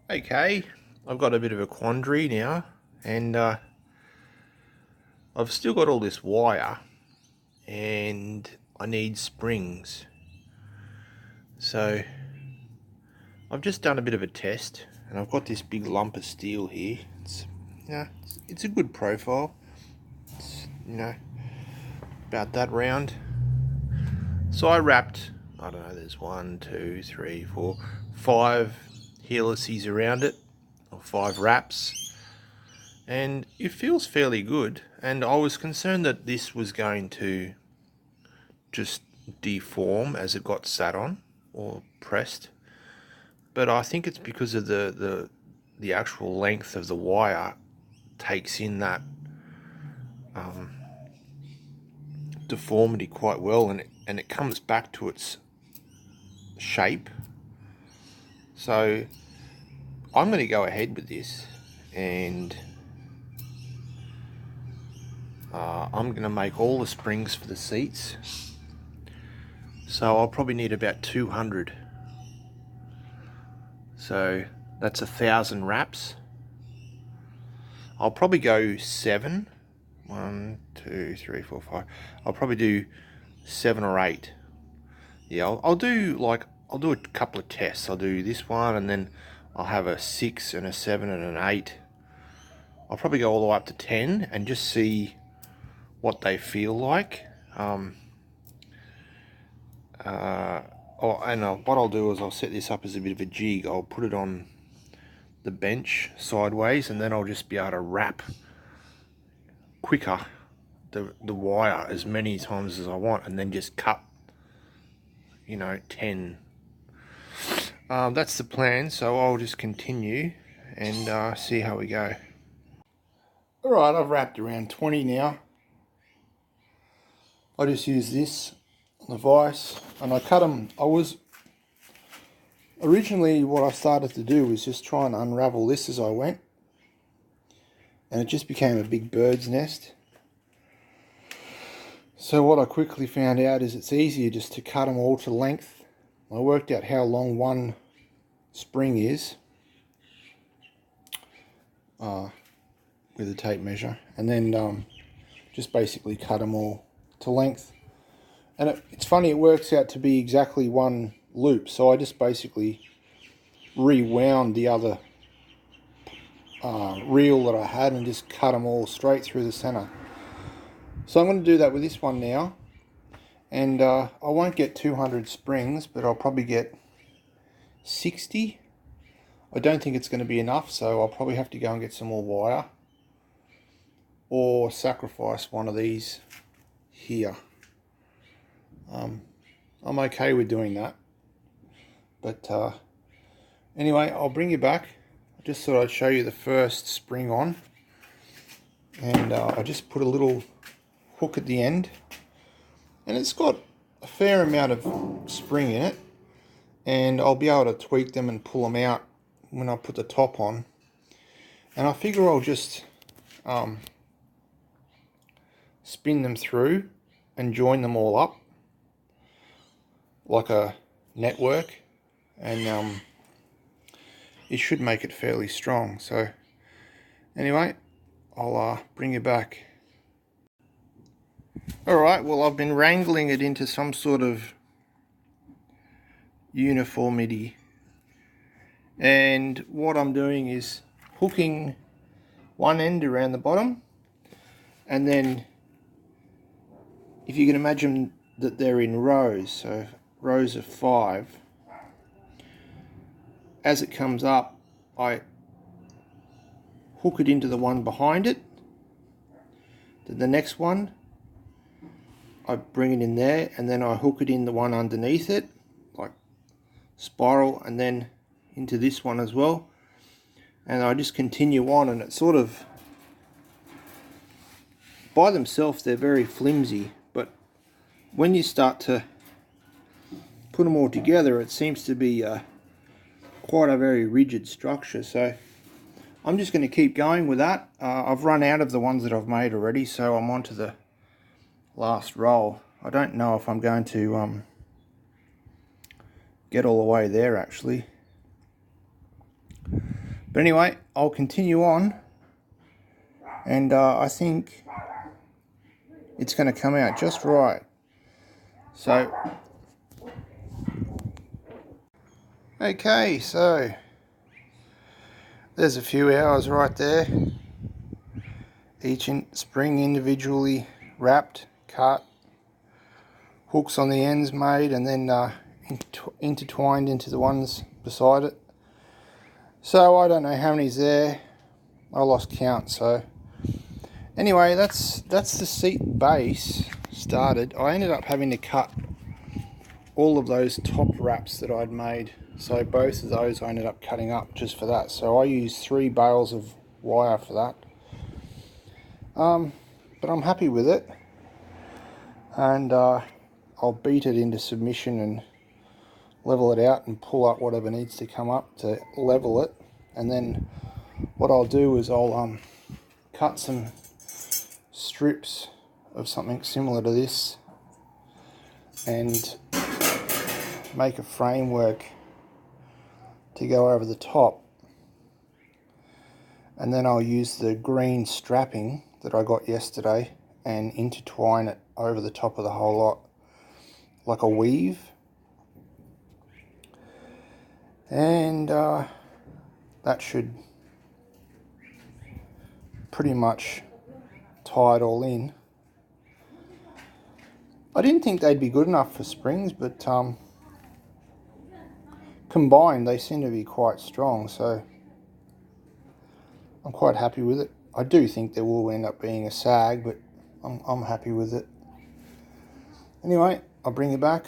Okay, I've got a bit of a quandary now, and I've still got all this wire, and I need springs. So I've just done a bit of a test, and I've got this big lump of steel here. It's a good profile. It's about that round. So I wrapped, I don't know, there's 1, 2, 3, 4, 5 helices around it, or 5 wraps. And it feels fairly good, and I was concerned that this was going to just deform as it got sat on or pressed, but I think it's because of the actual length of the wire takes in that deformity quite well, and it comes back to its shape. So I'm going to go ahead with this, and I'm going to make all the springs for the seats. So I'll probably need about 200. So that's 1,000 wraps. I'll probably go 7. 1, 2, 3, 4, 5. I'll probably do 7 or 8. Yeah, I'll do a couple of tests. I'll do this one, and then I'll have a 6 and a 7 and an 8. I'll probably go all the way up to 10 and just see what they feel like. What I'll do is I'll set this up as a bit of a jig. I'll put it on the bench sideways, and then I'll just be able to wrap quicker the wire as many times as I want, and then just cut 10. That's the plan, so I'll just continue and see how we go. Alright, I've wrapped around 20 now. I just use this on the vise, and I cut them. Originally what I started to do was just try and unravel this as I went, and it just became a big bird's nest. So what I quickly found out is it's easier just to cut them all to length. I worked out how long one spring is with a tape measure, and then just basically cut them all to length. And it's funny, it works out to be exactly one loop, so I just basically rewound the other reel that I had and just cut them all straight through the center. So I'm going to do that with this one now, and I won't get 200 springs, but I'll probably get 60. I don't think it's going to be enough, so I'll probably have to go and get some more wire or sacrifice one of these here. I'm okay with doing that, but anyway, I'll bring you back. I just thought I'd show you the first spring on, and I just put a little hook at the end, and it's got a fair amount of spring in it, and I'll be able to tweak them and pull them out when I put the top on. And I figure I'll just spin them through and join them all up like a network, and it should make it fairly strong. So anyway, I'll bring you back. Alright, well, I've been wrangling it into some sort of uniformity, and what I'm doing is hooking one end around the bottom, and then if you can imagine that they're in rows, so rows of 5, as it comes up I hook it into the one behind it, then the next one I bring it in there, and then I hook it in the one underneath it, like spiral, and then into this one as well, and I just continue on. And it's sort of, by themselves they're very flimsy, but when you start to put them all together, it seems to be quite a very rigid structure. So I'm just going to keep going with that. I've run out of the ones that I've made already, so I'm on to the last roll. I don't know if I'm going to get all the way there actually. But anyway, I'll continue on, and I think it's going to come out just right. So, okay, so there's a few hours right there. Each spring individually wrapped, cut, hooks on the ends made, and then intertwined into the ones beside it. So I don't know how many's there. I lost count. So anyway, that's the seat base started. I ended up having to cut all of those top wraps that I'd made. So both of those I ended up cutting up just for that. So I used 3 bales of wire for that. But I'm happy with it, and I'll beat it into submission and level it out and pull up whatever needs to come up to level it. And then what I'll do is I'll cut some strips of something similar to this and make a framework to go over the top, and then I'll use the green strapping that I got yesterday and intertwine it over the top of the whole lot like a weave, and that should pretty much tie it all in. I didn't think they'd be good enough for springs, but combined they seem to be quite strong, so I'm quite happy with it. I do think there will end up being a sag, but I'm happy with it. Anyway, I'll bring you back